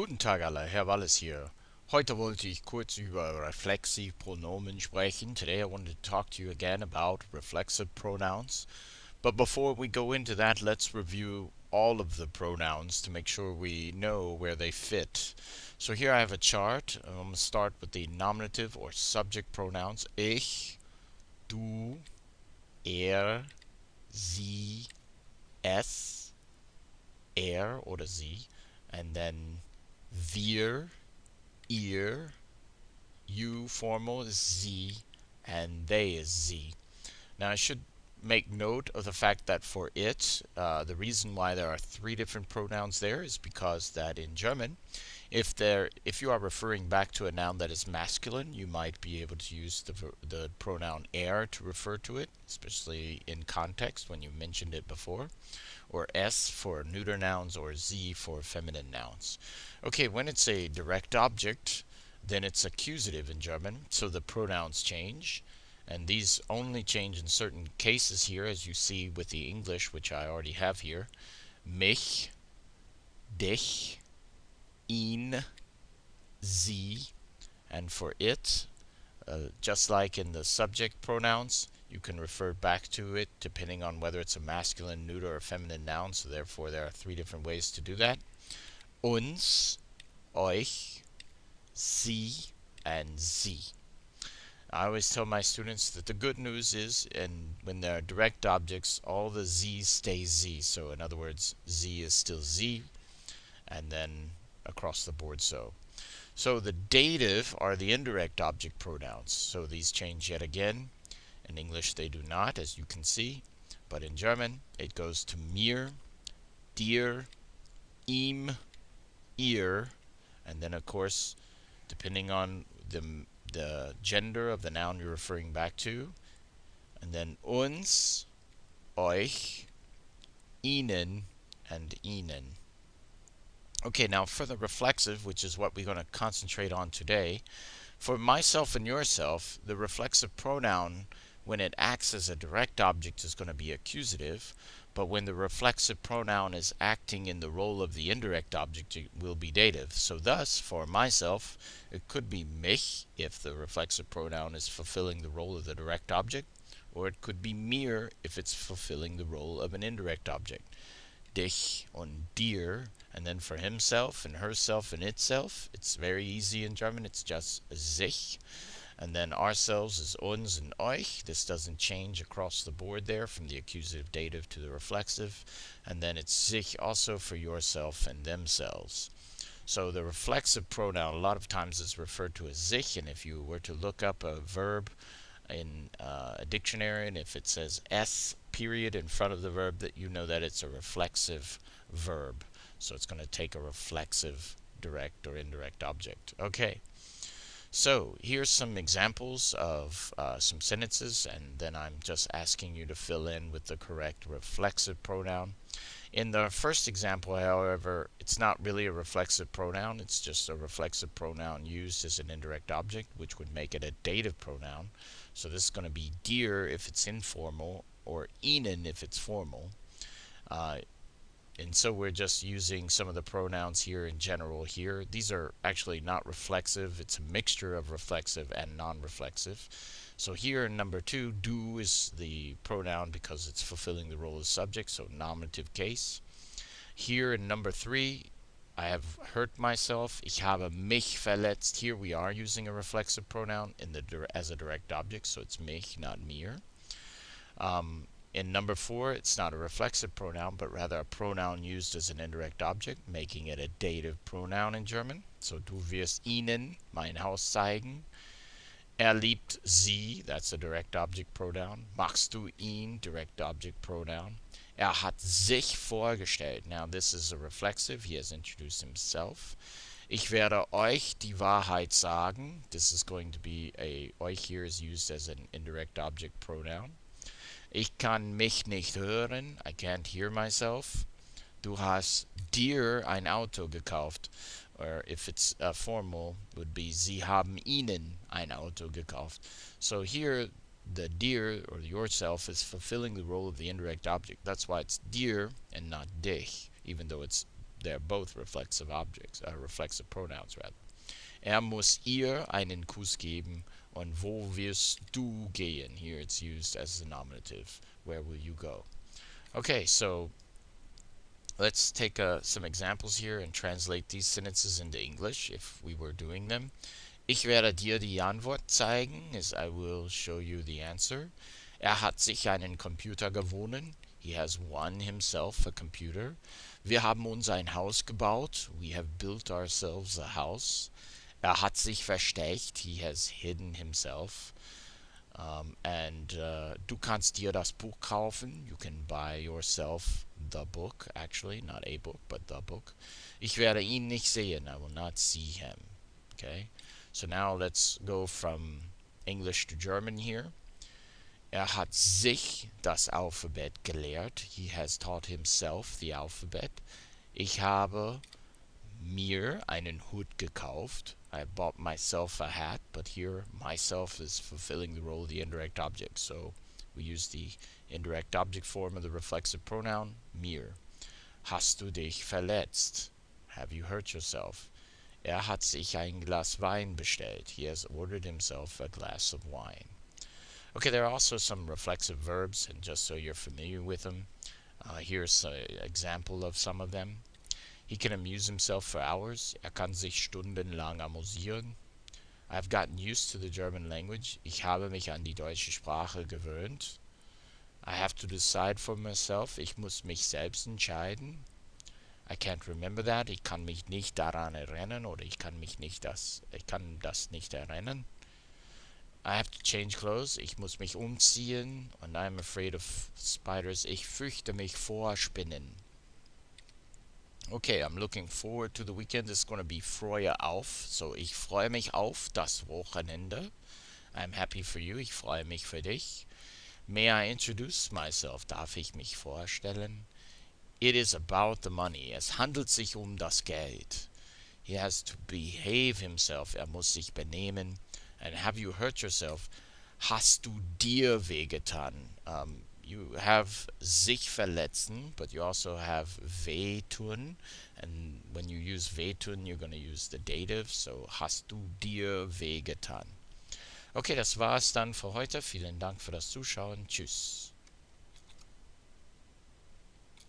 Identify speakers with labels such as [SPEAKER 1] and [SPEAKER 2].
[SPEAKER 1] Guten Tag alle, Herr Wallis hier. Heute wollte ich kurz über reflexive Pronomen sprechen. Today I wanted to talk to you again about reflexive pronouns. But before we go into that, let's review all of the pronouns to make sure we know where they fit. So here I have a chart. I'm going to start with the nominative or subject pronouns. Ich, du, sie, es, oder sie, and then wir, ihr, you formal is sie, and they is sie. Now I should make note of the fact that for it, the reason why there are three different pronouns there is because that in German, if you are referring back to a noun that is masculine, you might be able to use the pronoun er to refer to it, especially in context when you mentioned it before, or s for neuter nouns, or z for feminine nouns. Okay, when it's a direct object, then it's accusative in German, so the pronouns change. And these only change in certain cases here, as you see with the English, which I already have here. Mich, dich, ihn, sie, and for it, just like in the subject pronouns, you can refer back to it depending on whether it's a masculine, neuter, or feminine noun, so therefore there are three different ways to do that. Uns, euch, sie, and sie. I always tell my students that the good news is, and when there are direct objects, all the z's stay z. So in other words, z is still z, and then across the board so. So the dative are the indirect object pronouns. So these change yet again. In English they do not, as you can see. But in German it goes to mir, dir, ihm, ihr, and then of course, depending on the gender of the noun you're referring back to, and then uns, euch, ihnen, and ihnen. Okay, now for the reflexive, which is what we're going to concentrate on today, for myself and yourself, the reflexive pronoun, when it acts as a direct object, is going to be accusative, but when the reflexive pronoun is acting in the role of the indirect object, it will be dative. So thus, for myself, it could be mich if the reflexive pronoun is fulfilling the role of the direct object, or it could be mir if it's fulfilling the role of an indirect object. Dich und dir, and then for himself and herself and itself, it's very easy in German, it's just sich. And then ourselves is uns and euch. This doesn't change across the board there from the accusative dative to the reflexive. And then it's sich also for yourself and themselves. So the reflexive pronoun a lot of times is referred to as sich, and if you were to look up a verb in a dictionary, and if it says s period in front of the verb, that you know that it's a reflexive verb. So it's going to take a reflexive direct or indirect object. Okay. So here's some examples of some sentences, and then I'm just asking you to fill in with the correct reflexive pronoun. In the first example, however, it's not really a reflexive pronoun, it's just a reflexive pronoun used as an indirect object, which would make it a dative pronoun. So this is going to be dir if it's informal, or ihnen if it's formal. And so we're just using some of the pronouns here in general here. These are actually not reflexive. It's a mixture of reflexive and non-reflexive. So here in number 2, du is the pronoun because it's fulfilling the role of subject, so nominative case. Here in number 3, I have hurt myself. Ich habe mich verletzt. Here we are using a reflexive pronoun as a direct object, so it's mich, not mir. In number 4, it's not a reflexive pronoun, but rather a pronoun used as an indirect object, making it a dative pronoun in German. So du wirst ihnen mein Haus zeigen. Liebt sie, that's a direct object pronoun. Magst du ihn, direct object pronoun. Hat sich vorgestellt. Now this is a reflexive, he has introduced himself. Ich werde euch die Wahrheit sagen. This is going to be euch here is used as an indirect object pronoun. Ich kann mich nicht hören. I can't hear myself. Du hast dir ein Auto gekauft. Or if it's formal, would be Sie haben ihnen ein Auto gekauft. So here, the dir, or yourself, is fulfilling the role of the indirect object. That's why it's dir and not dich, even though it's they're both reflexive objects, reflexive pronouns rather. Muss ihr einen Kuss geben und wo wirst du gehen? Here it's used as the nominative. Where will you go? Okay, so let's take some examples here and translate these sentences into English if we were doing them. Ich werde dir die Antwort zeigen, is I will show you the answer. Hat sich einen Computer gewonnen. He has won himself a computer. Wir haben uns ein Haus gebaut. We have built ourselves a house. Hat sich versteckt. He has hidden himself. Du kannst dir das Buch kaufen. You can buy yourself the book, actually, not a book, but the book. Ich werde ihn nicht sehen. I will not see him. Okay, so now let's go from English to German here. Hat sich das Alphabet gelehrt. He has taught himself the alphabet. Ich habe mir einen Hut gekauft. I bought myself a hat, but here myself is fulfilling the role of the indirect object. So we use the indirect object form of the reflexive pronoun, mir. Hast du dich verletzt? Have you hurt yourself? Hat sich ein Glas Wein bestellt. He has ordered himself a glass of wine. Okay, there are also some reflexive verbs, and just so you're familiar with them, here's an example of some of them. He can amuse himself for hours. Kann sich stundenlang amüsieren. I've gotten used to the German language. Ich habe mich an die deutsche Sprache gewöhnt. I have to decide for myself. Ich muss mich selbst entscheiden. I can't remember that. Ich kann mich nicht daran erinnern, oder ich kann das nicht erinnern. I have to change clothes. Ich muss mich umziehen. And I'm afraid of spiders. Ich fürchte mich vor Spinnen. Okay, I'm looking forward to the weekend. It's going to be freue auf. So, ich freue mich auf das Wochenende. I'm happy for you. Ich freue mich für dich. May I introduce myself? Darf ich mich vorstellen? It is about the money. Es handelt sich das Geld. He has to behave himself. Muss sich benehmen. And have you hurt yourself? Hast du dir wehgetan? You have sich verletzen, but you also have wehtun. And when you use wehtun, you're going to use the dative. So, hast du dir wehgetan? Okay, das war's dann für heute. Vielen Dank für das Zuschauen. Tschüss.